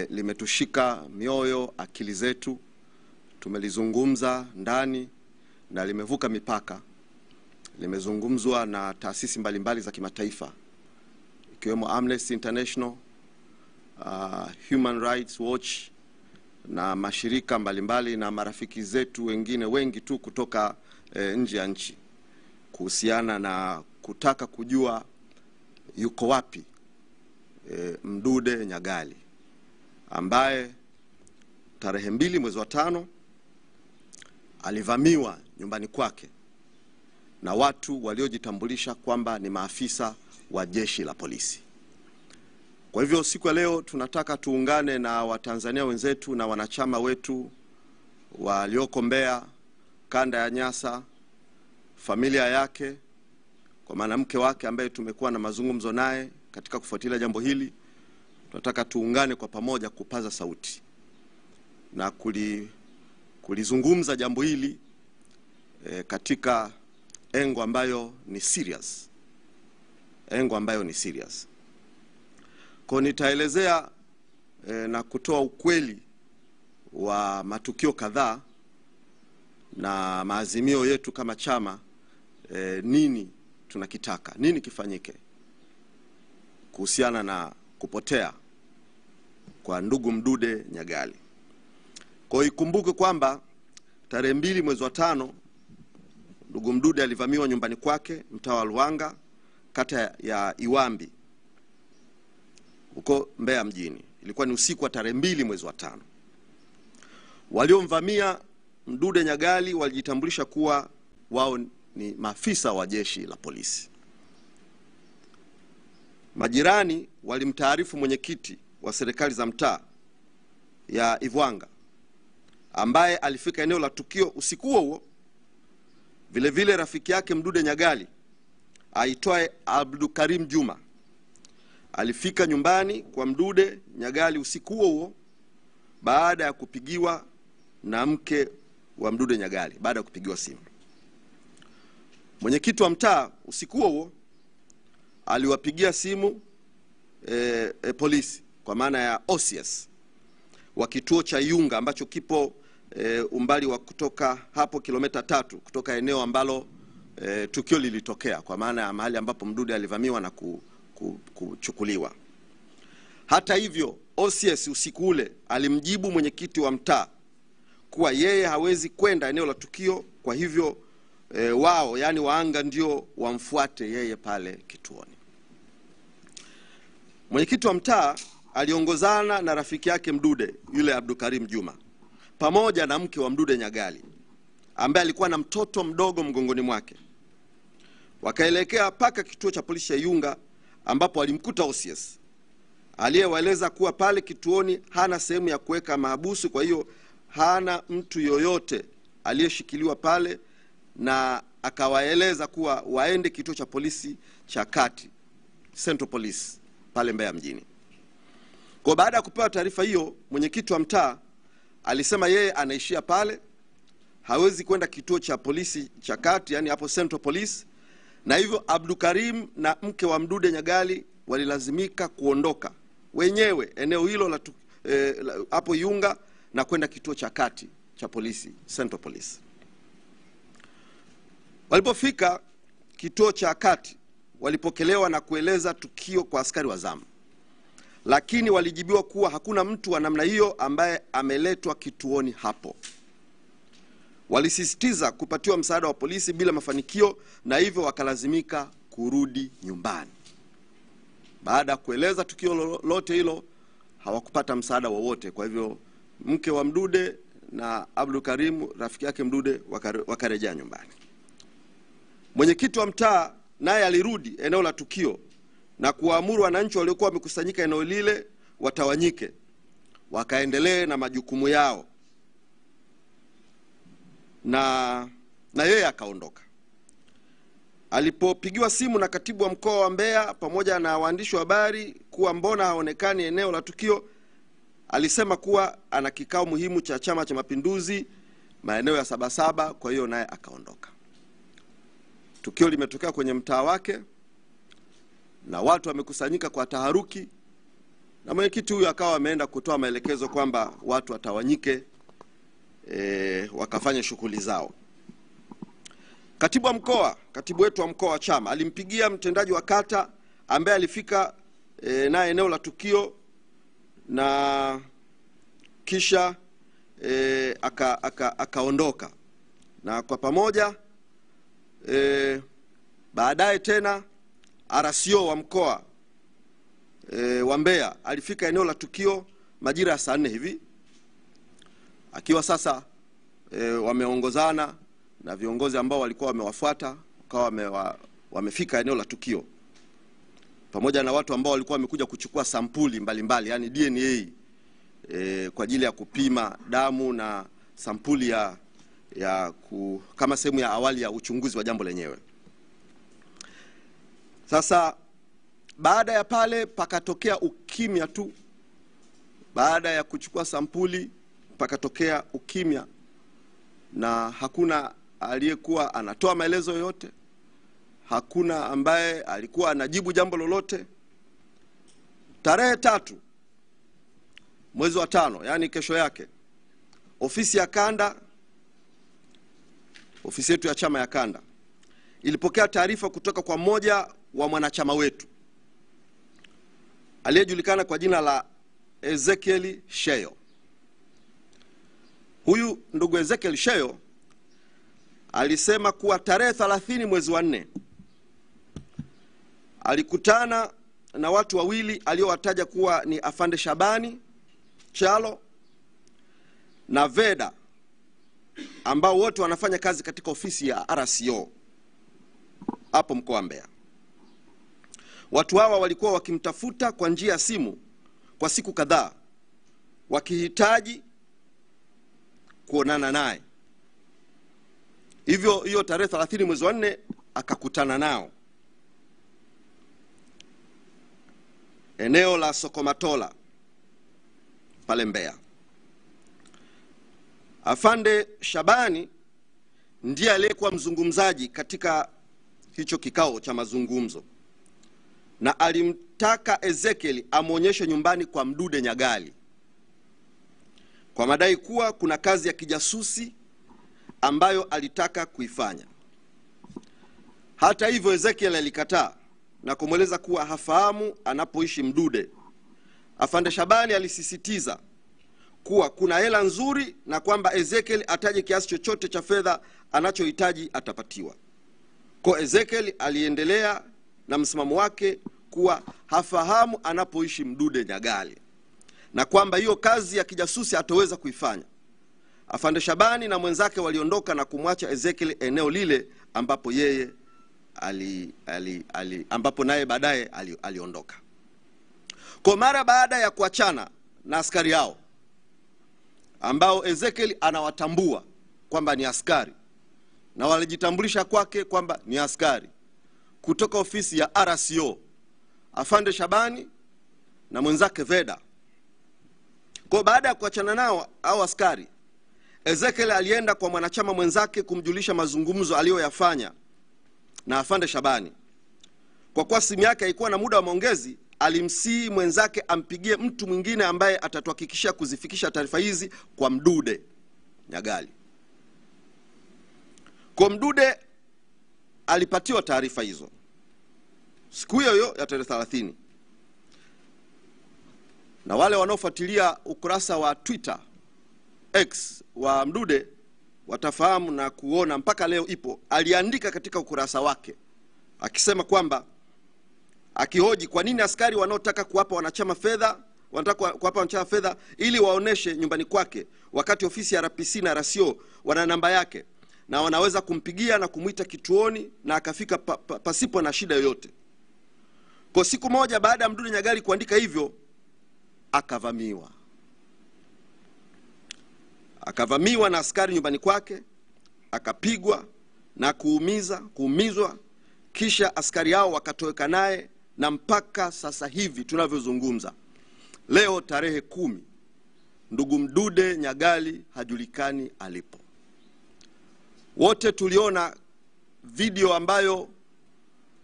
limetushika mioyo, akili zetu, tumelizungumza ndani na limevuka mipaka. Limezungumzwa na taasisi mbalimbali za kimataifa ikiwemo Amnesty International, Human Rights Watch na mashirika mbalimbali na marafiki zetu wengine wengi tu kutoka nje ya nchi, kuhusiana na kutaka kujua yuko wapi Mdude Nyagali, ambaye tarehe 2 mwezi wa 5 alivamiwa nyumbani kwake na watu waliojitambulisha kwamba ni maafisa wa jeshi la polisi. Kwa hivyo siku ya leo tunataka tuungane na Watanzania wenzetu na wanachama wetu walioko Mbeya, kanda ya Nyasa, familia yake, kwa maana mke wake ambaye tumekuwa na mazungumzo naye katika kufuatilia jambo hili. Tunataka tuungane kwa pamoja kupaza sauti na kulizungumza jambo hili katika engo ambayo ni serious. Kwa nitaelezea na kutoa ukweli wa matukio kadhaa na maazimio yetu kama chama, nini tunakitaka, nini kifanyike kuhusiana na kupotea kwa ndugu Mdude Nyagali. Kwa ikumbuke kwamba tarehe 2 mwezi wa 5 ndugu Mdude alivamiwa nyumbani kwake mtaa wa Luanga, kata ya Iwambi, huko Mbeya mjini. Ilikuwa ni usiku wa tarehe 2 mwezi wa 5. Waliomvamia Mdude Nyagali walijitambulisha kuwa wao ni maafisa wa jeshi la polisi. Majirani walimtaarifu mwenyekiti wa serikali za mtaa ya Ivwanga, ambaye alifika eneo la tukio usiku huo. Vile vile rafiki yake Mdude Nyagali aitwaye Abdukarim Juma alifika nyumbani kwa Mdude Nyagali usiku huo baada ya kupigiwa na mke wa Mdude Nyagali, baada ya kupigiwa simu. Mwenyekiti wa mtaa usiku huo aliwapigia simu polisi, kwa maana ya OCS wa kituo cha Yunga ambacho kipo umbali wa kutoka hapo kilomita 3 kutoka eneo ambalo tukio lilitokea, kwa maana ya mahali ambapo Mdude alivamiwa na kuchukuliwa. Hata hivyo, OCS usiku ule alimjibu mwenyekiti wa mtaa kuwa yeye hawezi kwenda eneo la tukio, kwa hivyo wao, yani waanga, ndio wamfuate yeye pale kituoni. Mwenyekiti wa mtaa aliongozana na rafiki yake Mdude, yule Abdukarim Juma, pamoja na mke wa Mdude Nyagali ambaye alikuwa na mtoto mdogo mgongoni mwake. Wakaelekea paka kituo cha polisi ya Yunga, ambapo walimkuta OCS aliyewaeleza kuwa pale kituoni hana sehemu ya kuweka mahabusu, kwa hiyo hana mtu yoyote aliyeshikiliwa pale, na akawaeleza kuwa waende kituo cha polisi cha kati, Central Police, pale Mbeya mjini. Kwa baada ya kupewa taarifa hiyo, mwenyekiti wa mtaa alisema yeye anaishia pale, hawezi kwenda kituo cha polisi cha kati, yani hapo Central Police, na hivyo Abdukarim na mke wa Mdude Nyagali walilazimika kuondoka wenyewe eneo hilo la hapo Yunga na kwenda kituo cha kati cha polisi, Central Police. Walipofika kituo cha kati, walipokelewa na kueleza tukio kwa askari wa zamu, lakini walijibiwa kuwa hakuna mtu wa namna hiyo ambaye ameletwa kituoni hapo. Walisisitiza kupatiwa msaada wa polisi bila mafanikio, na hivyo wakalazimika kurudi nyumbani. Baada ya kueleza tukio lote hilo, hawakupata msaada wowote. Kwa hivyo mke wa Mdude na Abdukarim, rafiki yake Mdude, wakarejea nyumbani. Mwenyekiti wa mtaa naye alirudi eneo la tukio na kuamuru wananchi waliokuwa wamekusanyika eneo lile watawanyike, wakaendelee na majukumu yao, na yeye akaondoka. Alipopigiwa simu na katibu wa mkoa wa Mbeya pamoja na waandishi wa habari kuwa mbona haonekani eneo la tukio, alisema kuwa ana kikao muhimu cha Chama cha Mapinduzi maeneo ya Sabasaba, kwa hiyo naye akaondoka. Tukio limetokea kwenye mtaa wake na watu wamekusanyika kwa taharuki, na mwenyekiti huyu akawa ameenda kutoa maelekezo kwamba watu watawanyike wakafanya shughuli zao. Katibu wetu wa mkoa wa chama alimpigia mtendaji wa kata ambaye alifika na eneo la tukio, na kisha akaondoka, na kwa pamoja baadaye tena RCO wa mkoa wa Mbeya alifika eneo la tukio majira ya saa 4 hivi, akiwa sasa wameongozana na viongozi ambao walikuwa wamewafuata, wamefika eneo la tukio pamoja na watu ambao walikuwa wamekuja kuchukua sampuli mbalimbali, yani DNA kwa ajili ya kupima damu na sampuli kama sehemu ya awali ya uchunguzi wa jambo lenyewe. Sasa baada ya pale pakatokea ukimya tu. Baada ya kuchukua sampuli pakatokea ukimya, na hakuna aliyekuwa anatoa maelezo yoyote, hakuna ambaye alikuwa anajibu jambo lolote. Tarehe 3 mwezi wa 5, yani kesho yake, ofisi yetu ya chama ya kanda ilipokea taarifa kutoka kwa mmoja wa mwanachama wetu aliyejulikana kwa jina la Ezekiel Sheyo. Huyu ndugu Ezekiel Sheyo alisema kuwa tarehe 30 mwezi wa 4 alikutana na watu wawili aliowataja kuwa ni Afande Shabani Chalo na Veda, ambao wote wanafanya kazi katika ofisi ya RCO hapo mkoa wa Mbeya. Watu hawa walikuwa wakimtafuta kwa njia ya simu kwa siku kadhaa, wakihitaji kuonana naye. Hivyo hiyo tarehe 30 mwezi wa 4 akakutana nao eneo la Sokomatola pale Mbeya. Afande Shabani ndiye aliyekuwa mzungumzaji katika hicho kikao cha mazungumzo, na alimtaka Ezekiel amuonyeshe nyumbani kwa Mdude Nyagali kwa madai kuwa kuna kazi ya kijasusi ambayo alitaka kuifanya. Hata hivyo Ezekiel alikataa na kumweleza kuwa hafahamu anapoishi Mdude. Afande Shabani alisisitiza kuwa kuna hela nzuri na kwamba Ezekiel ataje kiasi chochote cha fedha anachohitaji atapatiwa. Kwa Ezekiel aliendelea na msimamo wake kuwa hafahamu anapoishi Mdude Nyagali na kwamba hiyo kazi ya kijasusi hataweza kuifanya. Afande Shabani na mwenzake waliondoka na kumwacha Ezekiel eneo lile ambapo yeye ambapo naye baadaye aliondoka. Kwa mara baada ya kuachana na askari hao ambao Ezekiel anawatambua kwamba ni askari na walijitambulisha kwake kwamba ni askari kutoka ofisi ya RCO, Afande Shabani na mwenzake Veda. Kwa baada ya kuachana nao au askari, Ezekiel alienda kwa mwanachama mwenzake kumjulisha mazungumzo aliyoyafanya na Afande Shabani. Kwa kuwa simu yake haikuwa na muda wa maongezi, alimsihi mwenzake ampigie mtu mwingine ambaye atatuhakikishia kuzifikisha taarifa hizi kwa Mdude Nyagali. Kwa Mdude alipatiwa taarifa hizo siku hiyo ya tarehe 30. Na wale wanaofuatilia ukurasa wa Twitter X wa Mdude watafahamu na kuona mpaka leo ipo. Aliandika katika ukurasa wake akisema kwamba, akihoji kwa nini askari wanaotaka kuwapa wanachama fedha wanataka kuwapa wanachama fedha ili waoneshe nyumbani kwake, wakati ofisi ya RPC na RCO wana namba yake na wanaweza kumpigia na kumuita kituoni na akafika pasipo na shida yoyote. Kwa siku moja baada ya Mdude Nyagali kuandika hivyo, akavamiwa na askari nyumbani kwake, akapigwa na kuumizwa, kisha askari hao wakatoweka naye, na mpaka sasa hivi tunavyozungumza leo tarehe 10, ndugu Mdude Nyagali hajulikani alipo. Wote tuliona video ambayo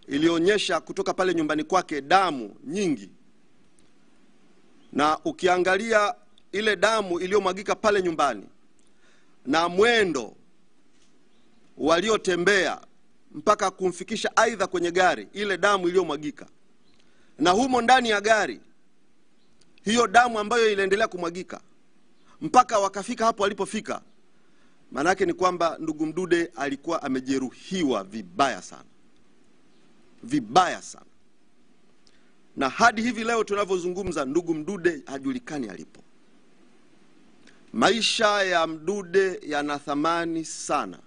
ilionyesha kutoka pale nyumbani kwake damu nyingi Na ukiangalia ile damu iliyomwagika pale nyumbani na mwendo waliotembea mpaka kumfikisha aidha kwenye gari, ile damu iliyomwagika, na humo ndani ya gari hiyo damu ambayo iliendelea kumwagika mpaka wakafika hapo walipofika, maana yake ni kwamba ndugu Mdude alikuwa amejeruhiwa vibaya sana, vibaya sana. Na hadi hivi leo tunavyozungumza, ndugu Mdude hajulikani alipo. Maisha ya Mdude yana thamani sana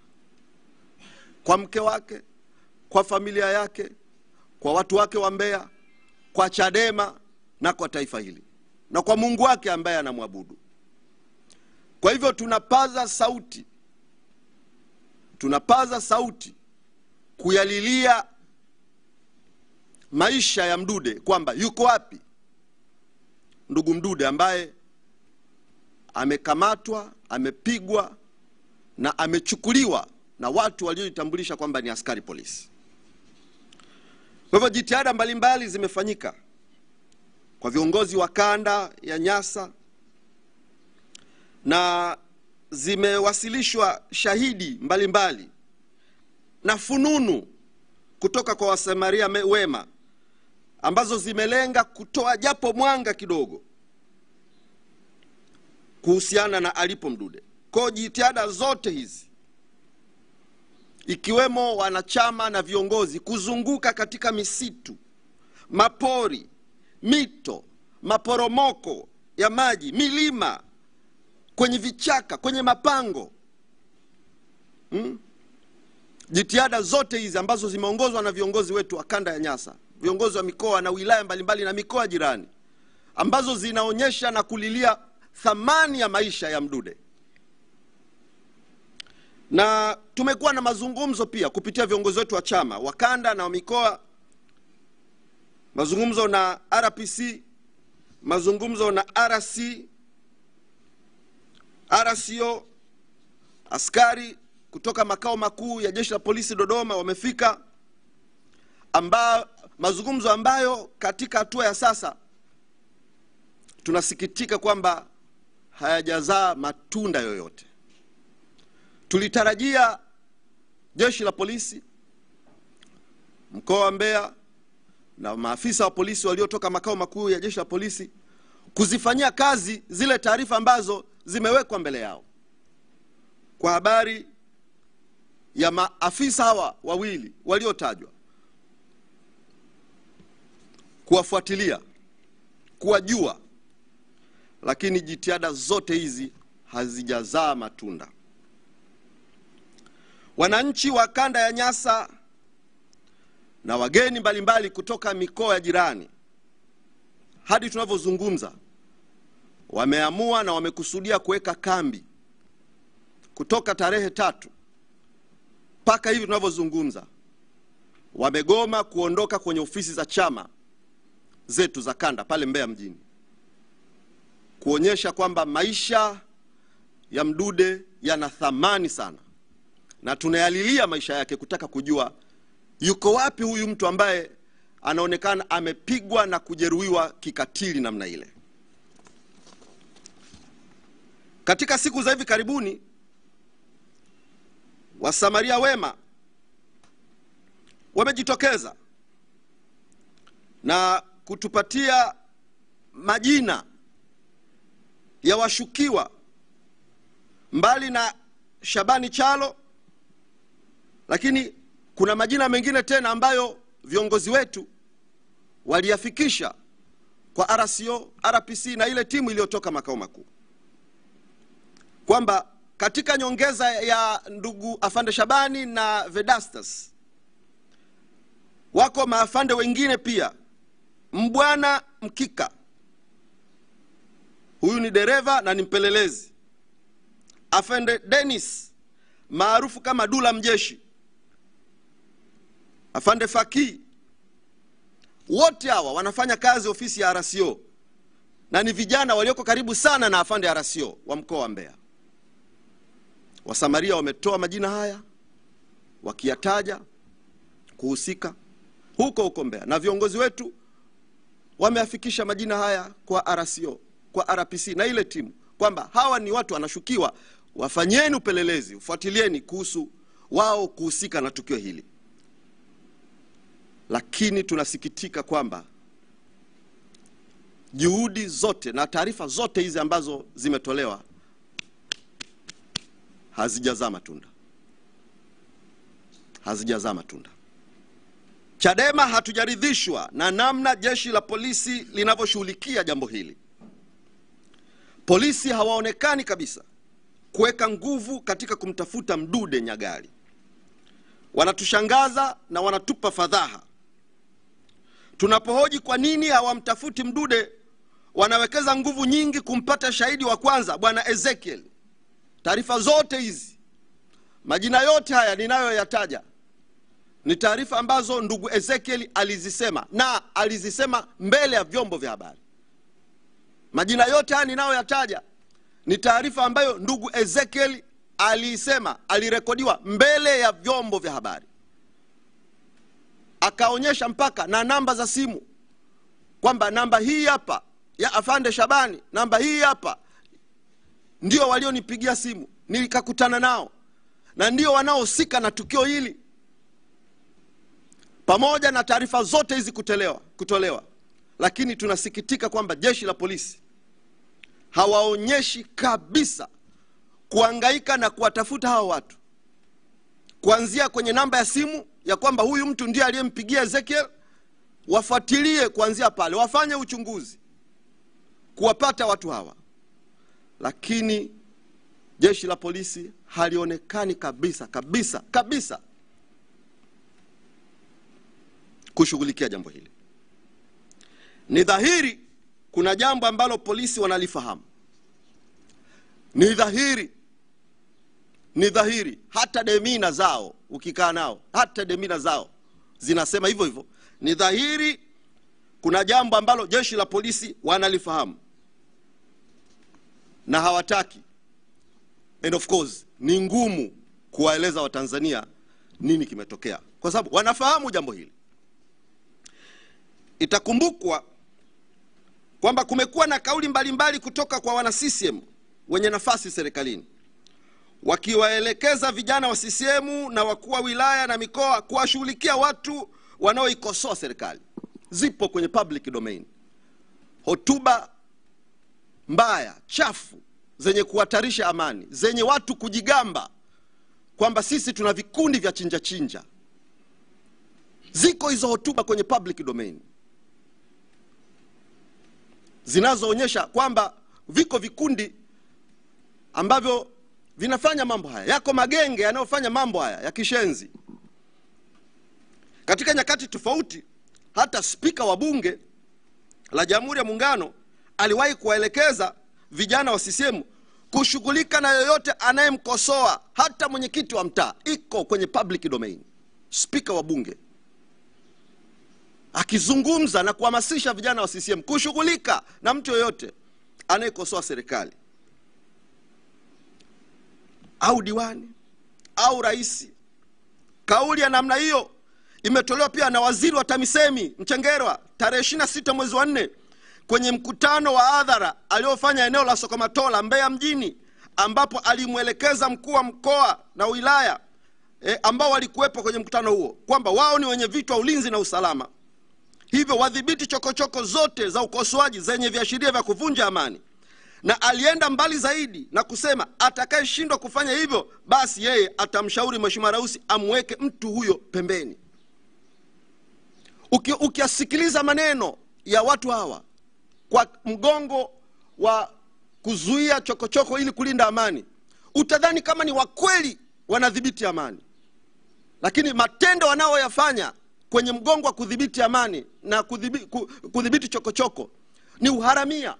kwa mke wake, kwa familia yake, kwa watu wake wa Mbeya, kwa Chadema na kwa taifa hili, na kwa Mungu wake ambaye anamwabudu. Kwa hivyo tunapaza sauti kuyalilia maisha ya Mdude, kwamba yuko wapi ndugu Mdude ambaye amekamatwa, amepigwa na amechukuliwa na watu waliojitambulisha kwamba ni askari polisi. Kwa hivyo jitihada mbalimbali zimefanyika kwa viongozi wa kanda ya Nyasa, na zimewasilishwa shahidi mbalimbali na fununu kutoka kwa wasamaria wema ambazo zimelenga kutoa japo mwanga kidogo kuhusiana na alipo Mdude. Kwa jitihada zote hizi, ikiwemo wanachama na viongozi kuzunguka katika misitu, mapori, mito, maporomoko ya maji, milima, kwenye vichaka, kwenye mapango. Jitihada zote hizi ambazo zimeongozwa na viongozi wetu wa kanda ya Nyasa, viongozi wa mikoa na wilaya mbalimbali na mikoa jirani, ambazo zinaonyesha na kulilia thamani ya maisha ya Mdude. Na tumekuwa na mazungumzo pia kupitia viongozi wetu wa chama, wa kanda na wa mikoa, mazungumzo na RPC, mazungumzo na RC, RCO, askari kutoka makao makuu ya Jeshi la Polisi Dodoma wamefika, mazungumzo ambayo katika hatua ya sasa tunasikitika kwamba hayajazaa matunda yoyote. Tulitarajia Jeshi la Polisi mkoa wa Mbeya na maafisa wa polisi waliotoka makao makuu ya Jeshi la Polisi kuzifanyia kazi zile taarifa ambazo zimewekwa mbele yao, kwa habari ya maafisa hawa wawili waliotajwa, kuwafuatilia, kuwajua. Lakini jitihada zote hizi hazijazaa matunda. Wananchi wa kanda ya Nyasa na wageni mbalimbali kutoka mikoa ya jirani, hadi tunavyozungumza, wameamua na wamekusudia kuweka kambi kutoka tarehe 3 mpaka hivi tunavyozungumza. Wamegoma kuondoka kwenye ofisi za chama zetu za kanda pale Mbeya mjini, kuonyesha kwamba maisha ya Mdude yana thamani sana, na tunayalilia maisha yake, kutaka kujua yuko wapi huyu mtu ambaye anaonekana amepigwa na kujeruhiwa kikatili namna ile. Katika siku za hivi karibuni, wasamaria wema wamejitokeza na kutupatia majina ya washukiwa, mbali na Shabani Chalo, lakini kuna majina mengine tena ambayo viongozi wetu waliyafikisha kwa RCO, RPC na ile timu iliyotoka makao makuu, kwamba katika nyongeza ya ndugu Afande Shabani na Vedastus, wako maafande wengine pia. Mbwana Mkika, huyu ni dereva na ni mpelelezi. Afande Dennis maarufu kama Dula Mjeshi, Afande Faki, wote hawa wanafanya kazi ofisi ya RCO na ni vijana walioko karibu sana na Afande RCO wa mkoa wa Mbeya. Wasamaria wametoa majina haya wakiyataja kuhusika huko Mbeya, na viongozi wetu wameafikisha majina haya kwa RCO, kwa RPC na ile timu kwamba hawa ni watu wanashukiwa, wafanyeni upelelezi, ufuatilieni kuhusu wao kuhusika na tukio hili. Lakini tunasikitika kwamba juhudi zote na taarifa zote hizi ambazo zimetolewa hazijazaa matunda. Hazijazaa matunda. Chadema hatujaridhishwa na namna jeshi la polisi linavyoshughulikia jambo hili. Polisi hawaonekani kabisa kuweka nguvu katika kumtafuta Mdude Nyagali. Wanatushangaza na wanatupa fadhaha. Tunapohoji kwa nini hawamtafuti Mdude, wanawekeza nguvu nyingi kumpata shahidi wa kwanza, bwana Ezekiel. Taarifa zote hizi, majina yote haya ninayoyataja, ni taarifa ambazo ndugu Ezekiel alizisema, na alizisema mbele ya vyombo vya habari. Majina yote haya ninayoyataja ni taarifa ambayo ndugu Ezekiel alisema, alirekodiwa mbele ya vyombo vya habari. Akaonyesha mpaka na namba za simu kwamba namba hii hapa ya Afande Shabani, namba hii hapa ndio walionipigia simu, nilikakutana nao na ndio wanaohusika na tukio hili. Pamoja na taarifa zote hizi kutolewa, lakini tunasikitika kwamba jeshi la polisi hawaonyeshi kabisa kuhangaika na kuwatafuta hao watu, kuanzia kwenye namba ya simu ya kwamba huyu mtu ndiye aliyempigia Ezekiel. Wafuatilie kuanzia pale, wafanye uchunguzi kuwapata watu hawa. Lakini jeshi la polisi halionekani kabisa kushughulikia jambo hili. Ni dhahiri kuna jambo ambalo polisi wanalifahamu. Ni dhahiri hata demina zao ukikaa nao, hata demina zao zinasema hivyo hivyo. Ni dhahiri kuna jambo ambalo jeshi la polisi wanalifahamu na hawataki. And of course ni ngumu kuwaeleza Watanzania nini kimetokea, kwa sababu wanafahamu jambo hili. Itakumbukwa kwamba kumekuwa na kauli mbalimbali kutoka kwa wana CCM wenye nafasi serikalini, wakiwaelekeza vijana wa CCM na wakuu wa wilaya na mikoa kuwashughulikia watu wanaoikosoa serikali. Zipo kwenye public domain hotuba mbaya, chafu, zenye kuhatarisha amani, zenye watu kujigamba kwamba sisi tuna vikundi vya chinja. Ziko hizo hotuba kwenye public domain zinazoonyesha kwamba viko vikundi ambavyo vinafanya mambo haya. Yako magenge yanayofanya mambo haya ya kishenzi. Katika nyakati tofauti, hata spika wa bunge la Jamhuri ya Muungano aliwahi kuwaelekeza vijana wa CCM kushughulika na yoyote anayemkosoa, hata mwenyekiti wa mtaa. Iko kwenye public domain. Spika wa bunge akizungumza na kuhamasisha vijana wa CCM kushughulika na mtu yoyote anayekosoa serikali, au diwani au rais. Kauli ya namna hiyo imetolewa pia na waziri wa TAMISEMI Mchengerwa tarehe 26 mwezi wa 4 kwenye mkutano wa hadhara aliofanya eneo la Sokomatola, Mbeya mjini, ambapo alimuelekeza mkuu wa mkoa na wilaya ambao walikuwepo kwenye mkutano huo kwamba wao ni wenye vitu wa ulinzi na usalama, hivyo wadhibiti chokochoko zote za ukosoaji zenye viashiria vya kuvunja amani. Na alienda mbali zaidi na kusema atakayeshindwa kufanya hivyo, basi yeye atamshauri Mheshimiwa Rais amweke mtu huyo pembeni. Ukiasikiliza maneno ya watu hawa kwa mgongo wa kuzuia chokochoko ili kulinda amani, utadhani kama ni wakweli wanadhibiti amani. Lakini matendo wanaoyafanya kwenye mgongo wa kudhibiti amani na kudhibiti chokochoko ni uharamia.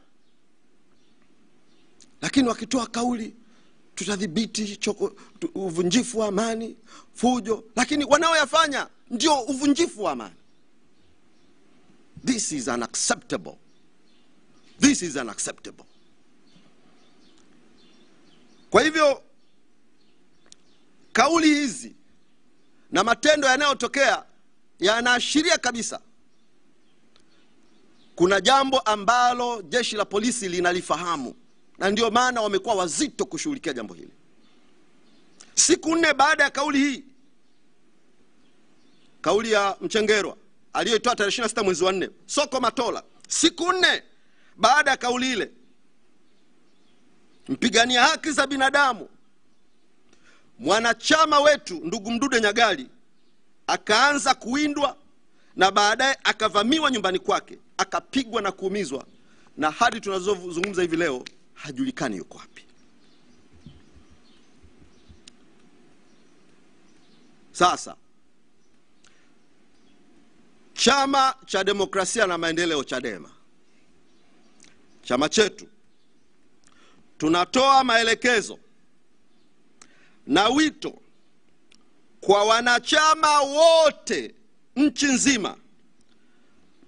Lakini wakitoa kauli tutadhibiti uvunjifu wa amani, fujo, lakini wanaoyafanya ndio uvunjifu wa amani. This is unacceptable. This is unacceptable. Kwa hivyo kauli hizi na matendo yanayotokea yanaashiria kabisa kuna jambo ambalo jeshi la polisi linalifahamu, na ndio maana wamekuwa wazito kushughulikia jambo hili. Siku 4 baada ya kauli hii, kauli ya Mchengerwa aliyoitoa tarehe 26 mwezi wa 4, Soko Matola, siku 4 baada ya kauli ile, mpigania haki za binadamu mwanachama wetu ndugu Mdude Nyagali akaanza kuwindwa, na baadaye akavamiwa nyumbani kwake, akapigwa na kuumizwa, na hadi tunazozungumza hivi leo hajulikani yuko wapi. Sasa Chama cha Demokrasia na Maendeleo, Chadema, chama chetu, tunatoa maelekezo na wito kwa wanachama wote nchi nzima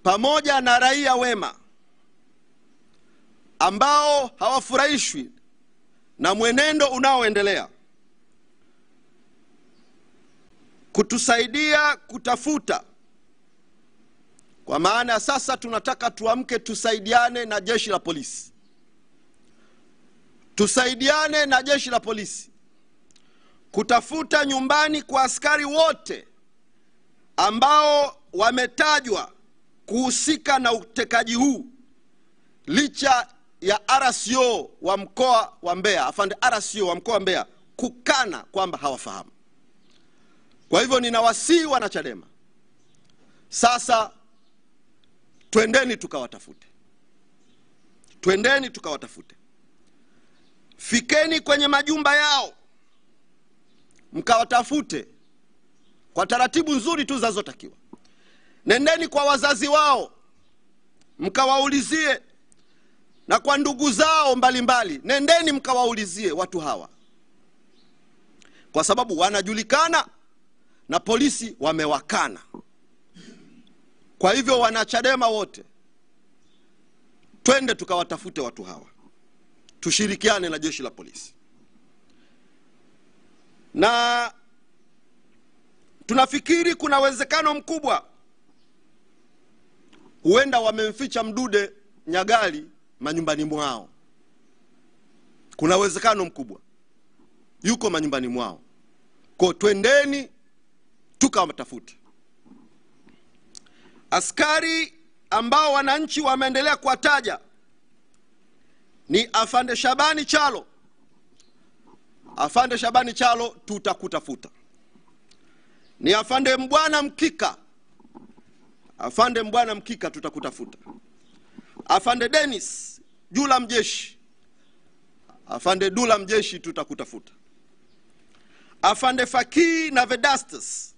pamoja na raia wema ambao hawafurahishwi na mwenendo unaoendelea kutusaidia kutafuta. Kwa maana sasa tunataka tuamke, tusaidiane na jeshi la polisi. Tusaidiane na jeshi la polisi kutafuta nyumbani kwa askari wote ambao wametajwa kuhusika na utekaji huu, licha ya RCO wa mkoa wa Mbeya, afande RCO wa mkoa wa Mbeya kukana kwamba hawafahamu. Kwa hivyo ninawasihi wana Chadema, sasa twendeni tukawatafute. Twendeni tukawatafute. Fikeni kwenye majumba yao, mkawatafute kwa taratibu nzuri tu zinazotakiwa. Nendeni kwa wazazi wao, mkawaulizie, na kwa ndugu zao mbalimbali, nendeni mkawaulizie watu hawa, kwa sababu wanajulikana na polisi wamewakana. Kwa hivyo wana Chadema wote, twende tukawatafute watu hawa, tushirikiane na jeshi la polisi. Na tunafikiri kuna uwezekano mkubwa huenda wamemficha Mdude Nyagali manyumbani mwao. Kuna uwezekano mkubwa yuko manyumbani mwao. Kwa twendeni tukawatafute. Askari ambao wananchi wameendelea kuwataja ni afande Shabani Chalo. Afande Shabani Chalo tutakutafuta. Ni afande Mbwana Mkika. Afande Mbwana Mkika tutakutafuta. Afande Dennis Dula Mjeshi. Afande Dula Mjeshi tutakutafuta. Afande Fakii na Vedastus.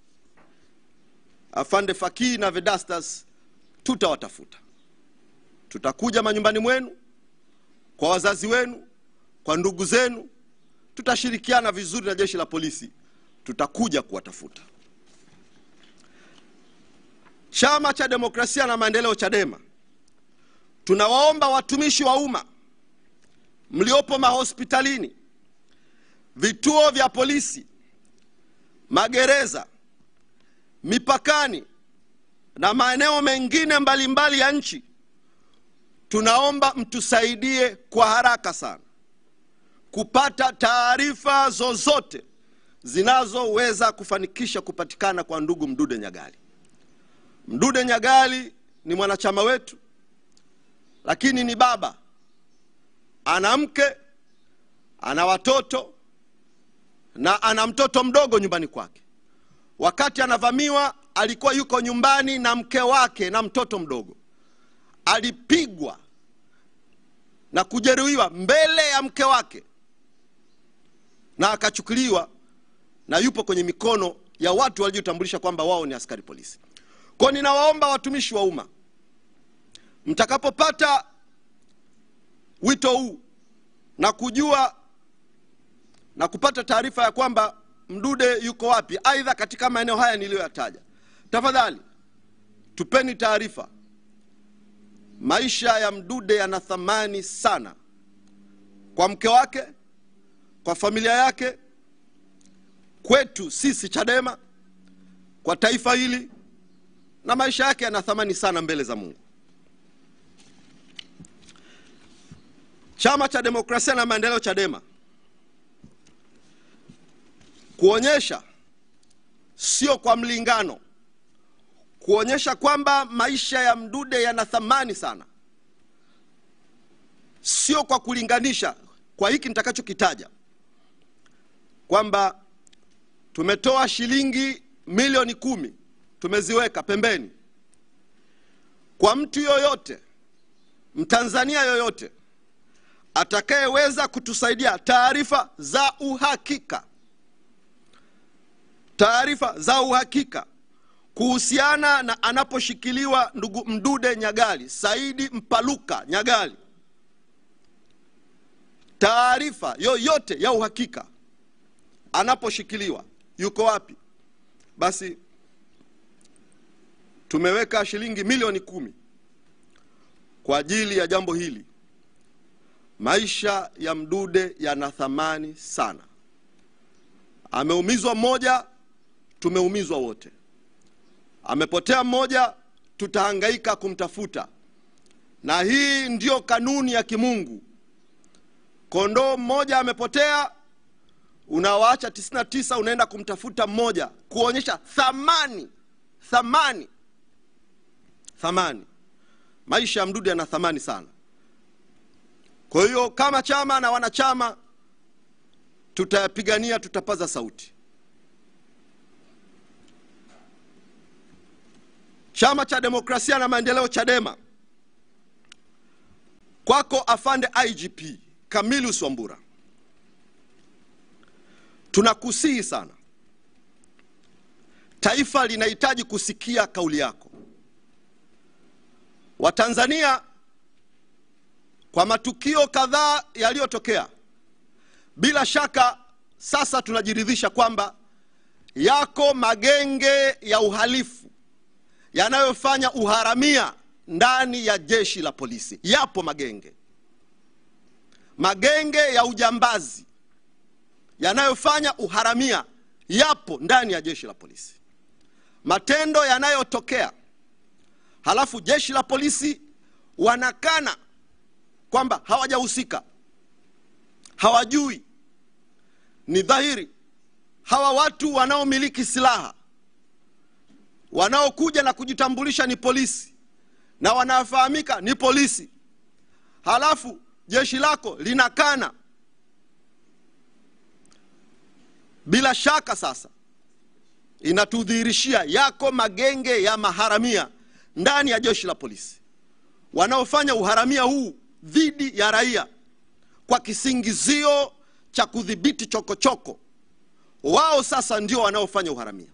Afande Fakii na Vedastus tutawatafuta. Tutakuja manyumbani mwenu, kwa wazazi wenu, kwa ndugu zenu. Tutashirikiana vizuri na jeshi la polisi, tutakuja kuwatafuta. Chama cha Demokrasia na Maendeleo, Chadema, tunawaomba watumishi wa umma mliopo mahospitalini, vituo vya polisi, magereza, mipakani na maeneo mengine mbalimbali ya nchi, tunaomba mtusaidie kwa haraka sana kupata taarifa zozote zinazoweza kufanikisha kupatikana kwa ndugu Mdude Nyagali. Mdude Nyagali ni mwanachama wetu, lakini ni baba, ana mke, ana watoto na ana mtoto mdogo nyumbani kwake. Wakati anavamiwa alikuwa yuko nyumbani na mke wake na mtoto mdogo. Alipigwa na kujeruhiwa mbele ya mke wake na akachukuliwa na yupo kwenye mikono ya watu waliotambulisha kwamba wao ni askari polisi. Kwa ninawaomba watumishi wa umma, mtakapopata wito huu na kujua na kupata taarifa ya kwamba Mdude yuko wapi, aidha katika maeneo haya niliyoyataja, tafadhali tupeni taarifa. Maisha ya Mdude yana thamani sana kwa mke wake, kwa familia yake, kwetu sisi Chadema, kwa taifa hili, na maisha yake yana thamani sana mbele za Mungu. Chama cha Demokrasia na Maendeleo Chadema kuonyesha sio kwa mlingano, kuonyesha kwamba maisha ya Mdude yana thamani sana, sio kwa kulinganisha kwa hiki nitakachokitaja, kwamba tumetoa shilingi milioni 10 tumeziweka pembeni kwa mtu yoyote, Mtanzania yoyote atakayeweza kutusaidia taarifa za uhakika kuhusiana na anaposhikiliwa ndugu Mdude Nyagali, Saidi Mpaluka Nyagali, taarifa yoyote ya uhakika anaposhikiliwa yuko wapi, basi tumeweka shilingi milioni 10 kwa ajili ya jambo hili. Maisha ya Mdude yana thamani sana. Ameumizwa mmoja, tumeumizwa wote. Amepotea mmoja, tutahangaika kumtafuta. Na hii ndio kanuni ya kimungu. Kondoo mmoja amepotea, unawaacha 99 unaenda kumtafuta mmoja, kuonyesha thamani. Maisha ya Mdude yana thamani sana. Kwa hiyo kama chama na wanachama tutayapigania, tutapaza sauti. Chama cha Demokrasia na Maendeleo Chadema, kwako afande IGP Camillus Wambura, tunakusihi sana. Taifa linahitaji kusikia kauli yako. Watanzania, kwa matukio kadhaa yaliyotokea, bila shaka sasa tunajiridhisha kwamba yako magenge ya uhalifu yanayofanya uharamia ndani ya jeshi la polisi. Yapo magenge ya ujambazi yanayofanya uharamia, yapo ndani ya jeshi la polisi. Matendo yanayotokea, halafu jeshi la polisi wanakana kwamba hawajahusika, hawajui. Ni dhahiri hawa watu wanaomiliki silaha, wanaokuja na kujitambulisha ni polisi na wanafahamika ni polisi, halafu jeshi lako linakana. Bila shaka sasa inatudhihirishia yako magenge ya maharamia ndani ya jeshi la polisi, wanaofanya uharamia huu dhidi ya raia kwa kisingizio cha kudhibiti chokochoko. Wao sasa ndio wanaofanya uharamia.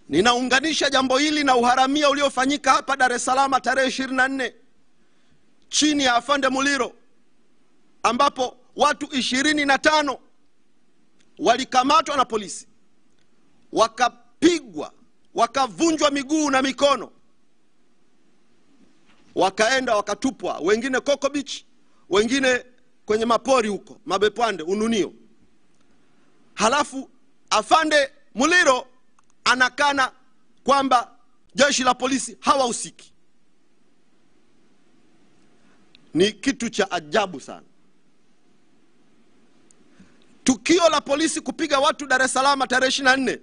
Ninaunganisha jambo hili na uharamia uliofanyika hapa Dar es Salaam tarehe 24 chini ya afande Muliro, ambapo watu 25 walikamatwa na polisi, wakapigwa, wakavunjwa miguu na mikono, wakaenda wakatupwa, wengine Coco Beach, wengine kwenye mapori huko Mabepande, Ununio. Halafu afande Muliro anakana kwamba jeshi la polisi hawahusiki. Ni kitu cha ajabu sana. Tukio la polisi kupiga watu Dar es Salaam tarehe 24